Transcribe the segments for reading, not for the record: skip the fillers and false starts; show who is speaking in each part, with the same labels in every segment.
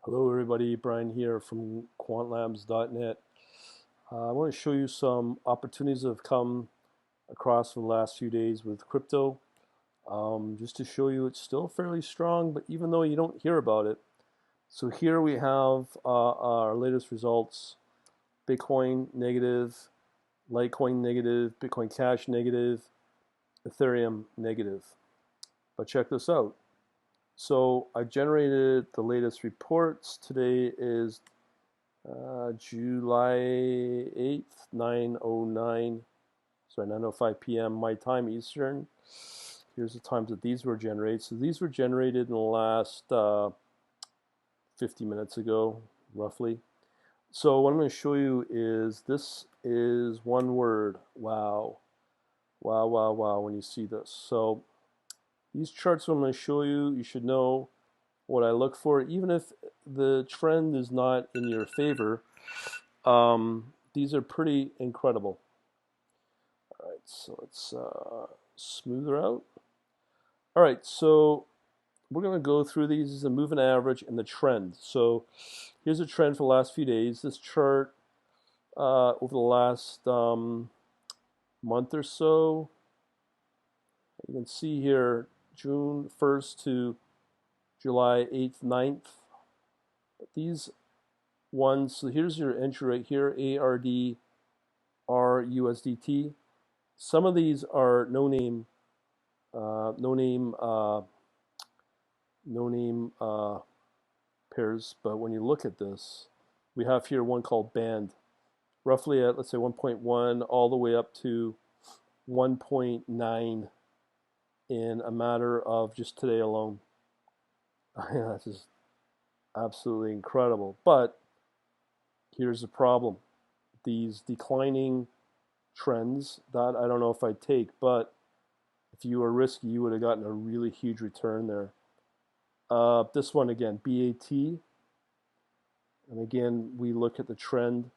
Speaker 1: Hello everybody, Brian here from quantlabs.net. I want to show you some opportunities that have come across for the last few days with crypto. Just to show you it's still fairly strong, but even though you don't hear about it. So here we have our latest results. Bitcoin negative, Litecoin negative, Bitcoin Cash negative, Ethereum negative. But check this out. So I generated the latest reports. Today is July 8th, 9:09, sorry, 9:05 p.m. my time Eastern. Here's the times that these were generated. So these were generated in the last 50 minutes ago, roughly. So what I'm going to show you is this is one word. Wow. Wow, wow, wow, when you see this. So these charts I'm going to show you, you should know what I look for, even if the trend is not in your favor. These are pretty incredible. All right, so let's smooth her out. All right, so we're going to go through these as a moving average and the trend. So here's a trend for the last few days. This chart over the last month or so, you can see here June 1st to July 8th, 9th. These ones, so here's your entry right here, ARD, RUSDT. Some of these are no name, no name pairs, but when you look at this, we have here one called band, roughly at let's say 1.1 all the way up to 1.9 in a matter of just today alone. That's just absolutely incredible. But here's the problem: these declining trends that I don't know if I'd take, but if you were risky, you would have gotten a really huge return there. This one again, BAT, and again we look at the trend.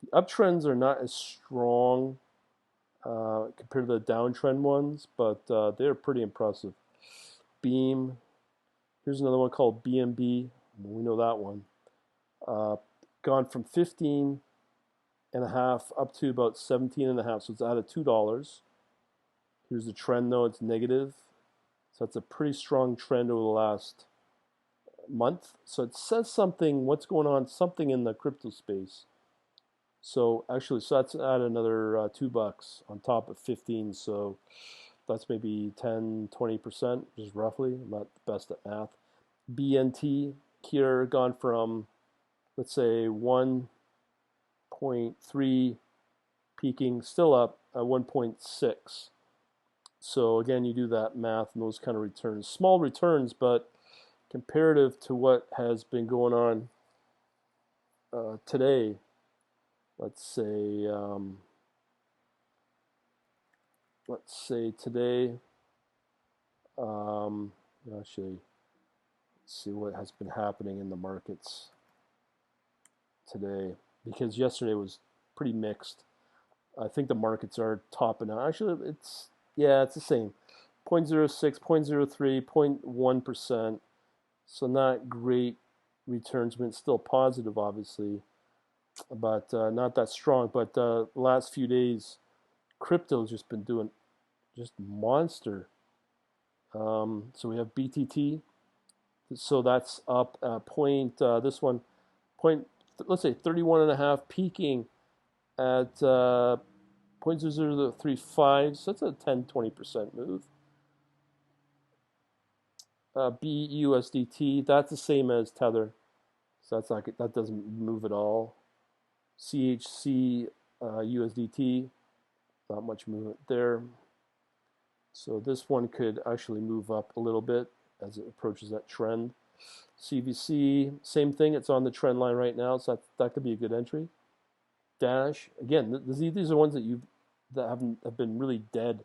Speaker 1: The uptrends are not as strong compared to the downtrend ones, but they're pretty impressive. Beam, here's another one called BMB. We know that one. Gone from 15 and a half up to about 17 and a half, so it's out of $2. Here's the trend though, it's negative. So that's a pretty strong trend over the last month. So it says something, what's going on, something in the crypto space. So actually, so that's at another $2 on top of 15. So that's maybe 10-20%, just roughly. I'm not the best at math. BNT here gone from, let's say, 1.3 peaking, still up at 1.6. So again, you do that math and those kind of returns. Small returns, but comparative to what has been going on today, let's say today, actually, let's see what has been happening in the markets today, because yesterday was pretty mixed. I think the markets are topping out. Actually, it's the same. 0.06, 0.03, 0.1%. So not great returns, but it's still positive, obviously, but not that strong. But the last few days, crypto's just been doing just monster. So we have BTT. So that's up this one, point, let's say 31 and a half, peaking at 0.0035. So that's a 10-20% move. BUSDT, that's the same as Tether. So that's like that doesn't move at all. CHC USDT, not much movement there. So this one could actually move up a little bit as it approaches that trend. CVC, same thing. It's on the trend line right now, so that could be a good entry. Dash, again, these are ones that have been really dead.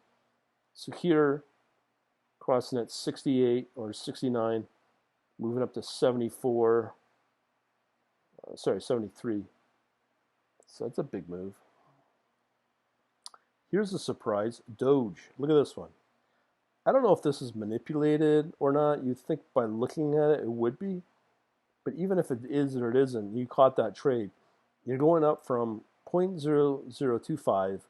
Speaker 1: So here, crossing at 68 or 69, moving up to 74. Sorry, 73. So that's a big move. Here's a surprise, Doge. Look at this one. I don't know if this is manipulated or not. You'd think by looking at it, it would be. But even if it is or it isn't, you caught that trade. You're going up from 0.0025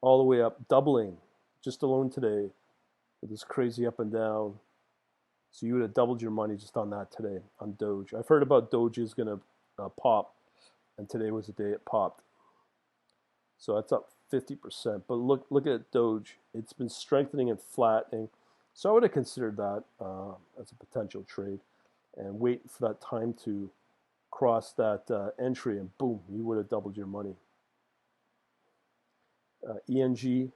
Speaker 1: all the way up, doubling just alone today with this crazy up and down. So you would have doubled your money just on that today on Doge. I've heard about Doge is going to pop, and today was the day it popped. So that's up 50%. But look at Doge. It's been strengthening and flattening. So I would have considered that as a potential trade and wait for that time to cross that entry, and boom, you would have doubled your money. ENG,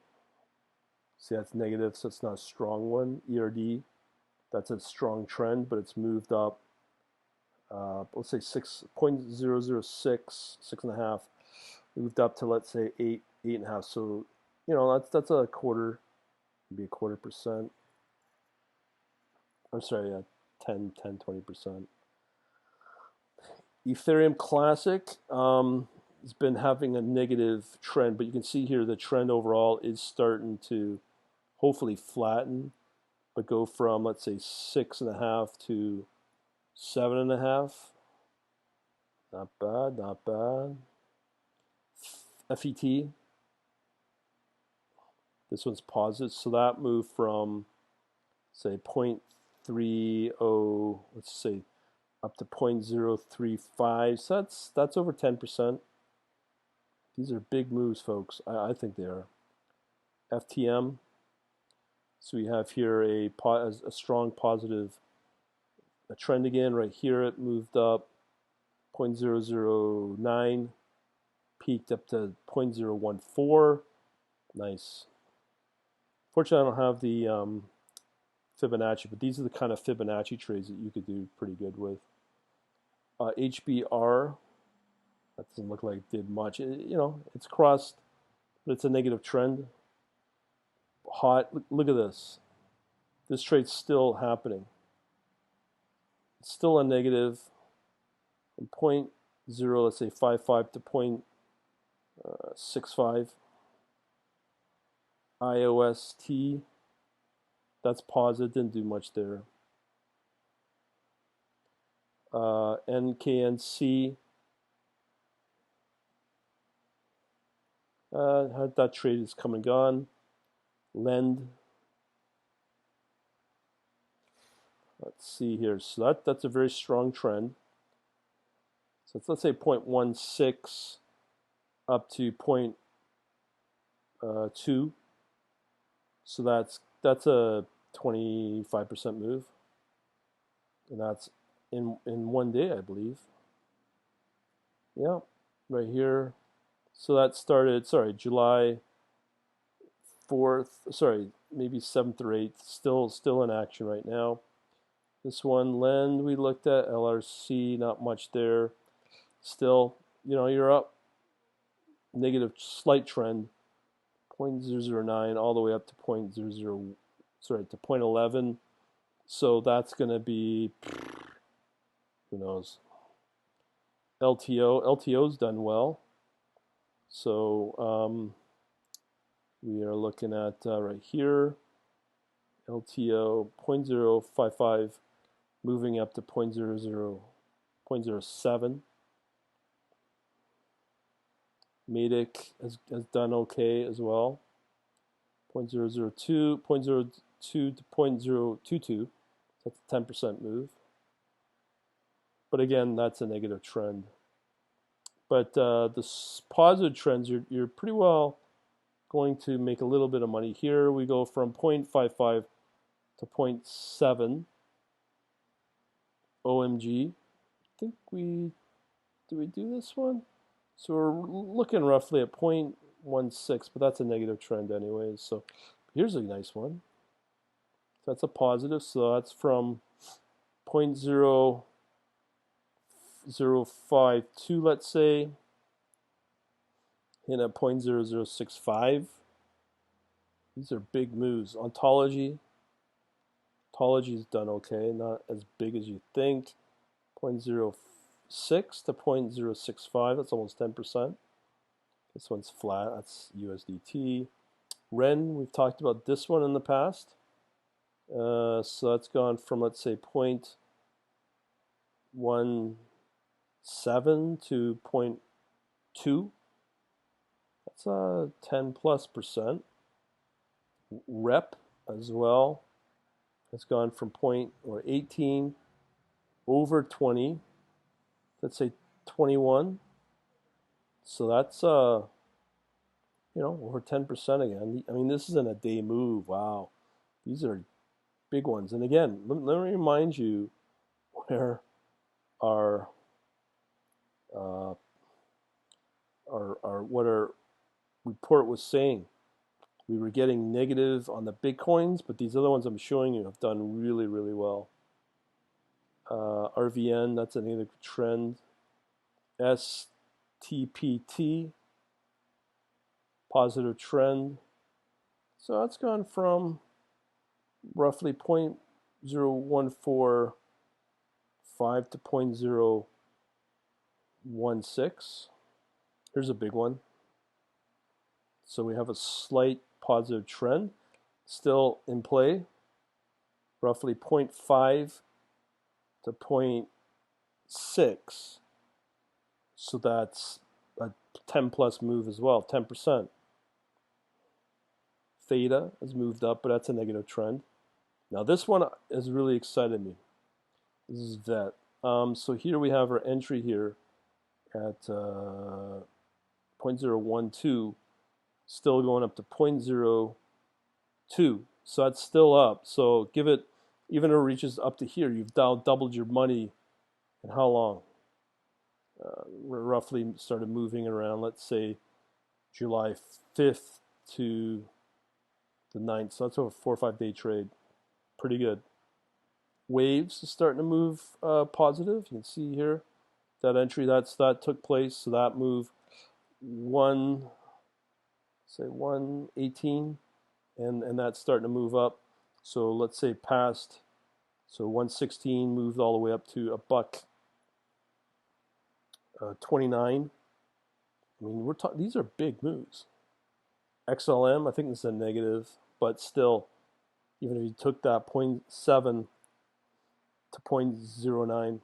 Speaker 1: see that's negative, so it's not a strong one. ERD, that's a strong trend, but it's moved up. Let's say 6.006, 6.5, moved up to let's say 8.5. So that's a quarter, maybe a quarter percent. Or sorry, 20%. Ethereum Classic has been having a negative trend, but you can see here the trend overall is starting to hopefully flatten, but go from let's say 6.5 to 7.5. Not bad, not bad. FET, this one's positive, so that moved from say 0.30, let's say up to 0.035. So that's over 10%. These are big moves, folks. I think they are. FTM. So we have here a strong positive trend again. Right here it moved up 0.009, peaked up to 0.014. Nice. Fortunately, I don't have the Fibonacci, but these are the kind of Fibonacci trades that you could do pretty good with. HBR, that doesn't look like it did much. It's crossed, but it's a negative trend. Hot. Look at this. This trade's still happening. It's still a negative from 0.0, let's say 55 to 0.65. IOST, that's positive, didn't do much there. NKNC, that trade is come and gone. Lend, let's see here. So that's a very strong trend. So let's say 0.16 up to 0.2. So that's a 25% move, and that's in one day, I believe. Yeah, right here. So that started, July 4th, maybe 7th or 8th, still in action right now. This one, Lend, we looked at. LRC, not much there. Still, you're up. Negative slight trend, 0.009 all the way up to 0.11. So that's going to be, who knows. LTO's done well. So we are looking at right here, LTO 0.055 moving up to 0.07. Matic has done okay as well. 0.002, 0.02 to 0.022. That's a 10% move. But again, that's a negative trend. But the positive trends, you're pretty well going to make a little bit of money. Here we go from 0.55 to 0.7. OMG. I think did we do this one? So we're looking roughly at 0.16, but that's a negative trend anyways. So here's a nice one. So that's a positive. So that's from 0.0052, let's say, in at 0.0065. These are big moves. Ontology's done okay, not as big as you think. 0.06 to 0.065, that's almost 10%. This one's flat, that's USDT. REN, we've talked about this one in the past. So that's gone from, let's say, 0.17 to 0.2. That's 10+%. Rep as well. It's gone from 18 over 20. Let's say 21. So that's over 10% again. I mean, this isn't a day move. Wow, these are big ones. And again, let me remind you where our what our report was saying. We were getting negative on the Bitcoins, but these other ones I'm showing you have done really, really well. RVN, that's a negative trend. STPT, positive trend. So that's gone from roughly 0.0145 to 0.016. Here's a big one. So we have a slight positive trend still in play, roughly 0.5 to 0.6. So that's a 10 plus move as well, 10%. Theta has moved up, but that's a negative trend. Now this one has really excited me. This is VET. So here we have our entry here at 0.012, still going up to 0.02. So that's still up. So give it, even if it reaches up to here, you've now doubled your money in how long? We're roughly started moving around, let's say, July 5th to the 9th. So that's over a 4 or 5 day trade. Pretty good. Waves is starting to move positive. You can see here that entry that took place. So that move 118, and that's starting to move up. So let's say past, so 116 moved all the way up to $1.29. I mean, we're talking, these are big moves. XLM, I think this is a negative, but still, even if you took that 0.7 to 0.09.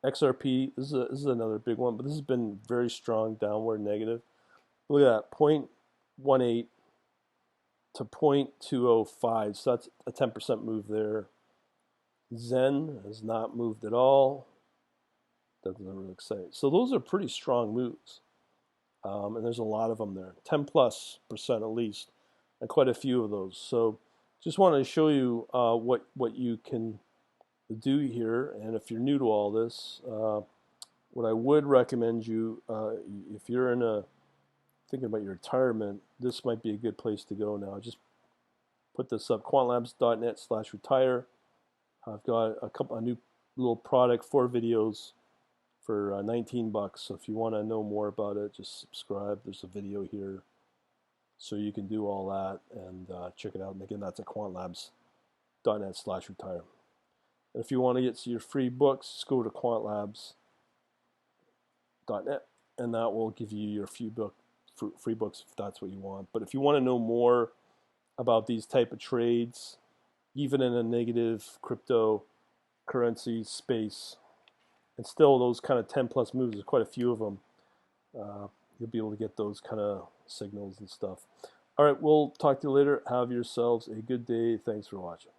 Speaker 1: XRP, this is another big one, but this has been very strong downward negative. Look at that, 0.18 to 0.205, so that's a 10% move there. Zen has not moved at all. Doesn't really excite. So those are pretty strong moves. And there's a lot of them there, 10+% at least, and quite a few of those. So just wanted to show you what you can do here. And if you're new to all this, what I would recommend you, if you're thinking about your retirement, this might be a good place to go now. Just put this up, quantlabs.net/retire. I've got a new little product, 4 videos for 19 bucks. So if you want to know more about it, just subscribe. There's a video here, so you can do all that and check it out. And again, that's at quantlabs.net/retire. And if you want to get your free books, just go to quantlabs.net, and that will give you your free books if that's what you want. But if you want to know more about these type of trades, even in a negative cryptocurrency space, and still those kind of 10+ moves, there's quite a few of them, you'll be able to get those kind of signals and stuff. All right, we'll talk to you later. Have yourselves a good day. Thanks for watching.